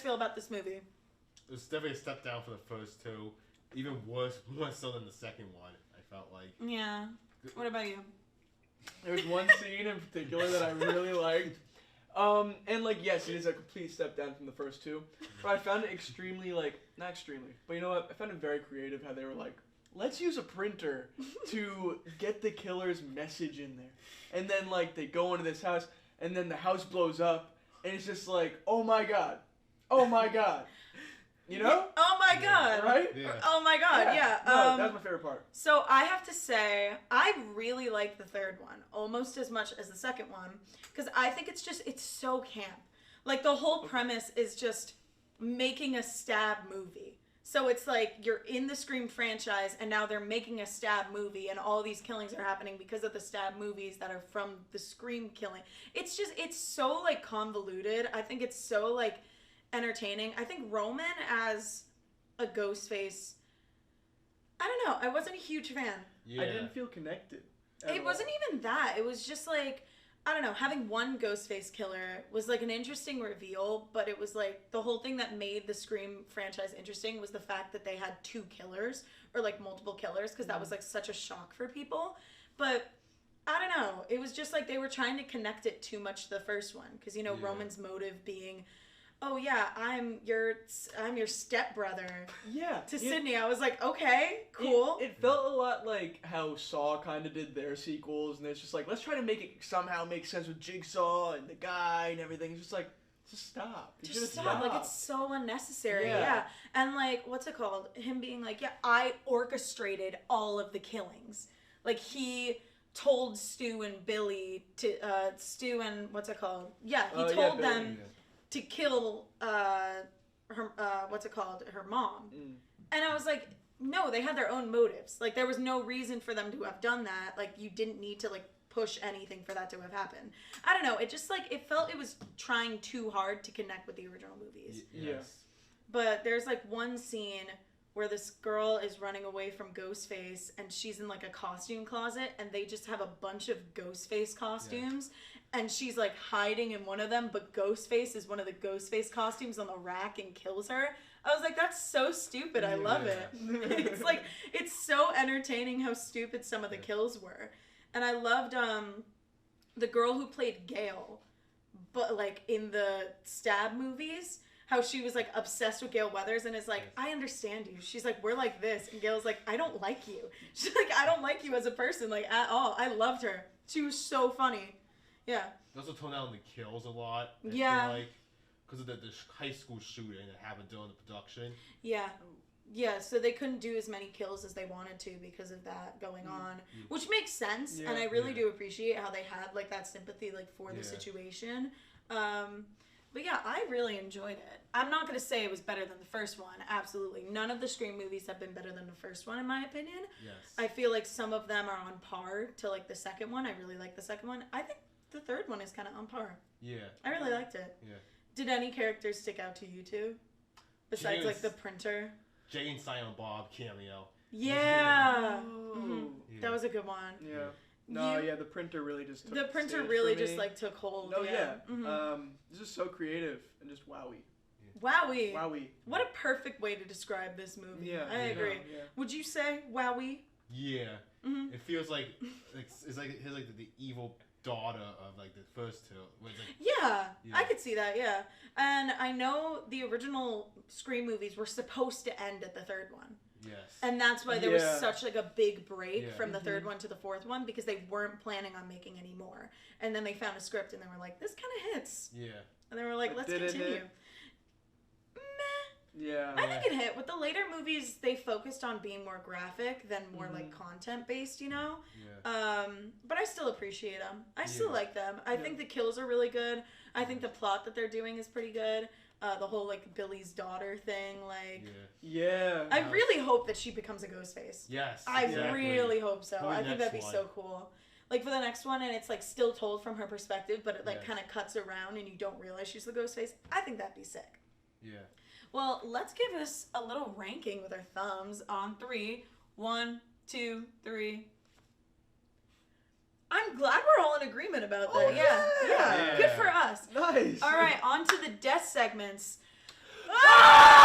feel about this movie? It was definitely a step down for the first two. Even worse, more so than the second one, I felt like. Yeah. What about you? There's one scene in particular that I really liked. And like, yes, it is a complete step down from the first two. But I found it extremely, like, not extremely, but you know what? I found it very creative how they were like, let's use a printer to get the killer's message in there. And then, like, they go into this house, and then the house blows up, and it's just like, oh my god. Oh my god. You know? Oh my god. Right? Yeah. Oh my god, yeah. No, that's my favorite part. So I have to say, I really like the third one, almost as much as the second one, because I think it's so camp. Like, the whole premise is just making a stab movie. So it's like you're in the Scream franchise, and now they're making a stab movie, and all these killings are happening because of the stab movies that are from the Scream killing. It's so, like, convoluted. I think it's so, like, entertaining. I think Roman as a Ghostface, I don't know. I wasn't a huge fan. Yeah. I didn't feel connected. It wasn't even that. It was just like, I don't know, having one Ghostface killer was like an interesting reveal, but it was like the whole thing that made the Scream franchise interesting was the fact that they had two killers, or like multiple killers, because that was like such a shock for people. But I don't know. It was just like they were trying to connect it too much to the first one, because, you know, Roman's motive being, oh yeah, I'm your stepbrother. Yeah. To Sydney. I was like, okay, cool. It felt a lot like how Saw kind of did their sequels, and it's just like, let's try to make it somehow make sense with Jigsaw and the guy and everything. It's just like, just stop. Just stop. Like, it's so unnecessary. Yeah. And like, what's it called? Him being like, yeah, I orchestrated all of the killings. Like, he told Stu and Billy to, Stu and, what's it called? Yeah, he told them to kill her her mom. And I was like, no, they had their own motives. Like, there was no reason for them to have done that. Like, you didn't need to, like, push anything for that to have happened. I don't know, it just, like, it felt it was trying too hard to connect with the original movies. Yes. But there's, like, one scene where this girl is running away from Ghostface, and she's in, like, a costume closet, and they just have a bunch of Ghostface costumes. And she's, like, hiding in one of them, but Ghostface is one of the Ghostface costumes on the rack and kills her. I was like, that's so stupid. I love it. It's, like, it's so entertaining how stupid some of the kills were. And I loved the girl who played Gail, but, like, in the stab movies, how she was, like, obsessed with Gale Weathers and is like, I understand you. She's like, we're like this. And Gail's like, I don't like you. She's like, I don't like you as a person, like, at all. I loved her. She was so funny. Yeah. They also toned down the kills a lot. I feel like, because of the high school shooting that happened during the production. Yeah. Yeah, so they couldn't do as many kills as they wanted to because of that going on, which makes sense, and I really do appreciate how they had, like, that sympathy, like, for the situation. But yeah, I really enjoyed it. I'm not going to say it was better than the first one, absolutely. None of the Scream movies have been better than the first one, in my opinion. Yes. I feel like some of them are on par to, like, the second one. I really like the second one. I think the third one is kind of on par. Yeah. I really liked it. Yeah. Did any characters stick out to you, too? Besides, like, the printer? Jay and Silent Bob cameo. Yeah. That was a good one. Yeah. No, the printer really just took the printer stage really for me. just, like, took hold. No, this is so creative and just wowie. Wowie. Wowie. What a perfect way to describe this movie. Yeah, I agree. Yeah. Would you say wowie? Yeah. It feels like it's like his like the evil daughter of like the first two. Like, yeah, I could see that. Yeah, and I know the original Scream movies were supposed to end at the third one. Yes. And that's why there was such like a big break from the third one to the fourth one, because they weren't planning on making any more. And then they found a script and they were like, this kind of hits. Yeah. And they were like, let's continue. Yeah. I think it hit. With the later movies, they focused on being more graphic than more like content based, you know? Yeah. But I still appreciate them. I still like them. I think the kills are really good. I think the plot that they're doing is pretty good. The whole like Billy's daughter thing, like I really hope that she becomes a Ghostface. Yes. I really hope so. I think that'd be so cool. Like for the next one, and it's like still told from her perspective, but it like kind of cuts around and you don't realize she's the Ghostface. I think that'd be sick. Yeah. Well, let's give us a little ranking with our thumbs on 3. 1, 2, 3. I'm glad we're all in agreement about that. Yeah. Good for us. Nice. All right, on to the death segments. Ah!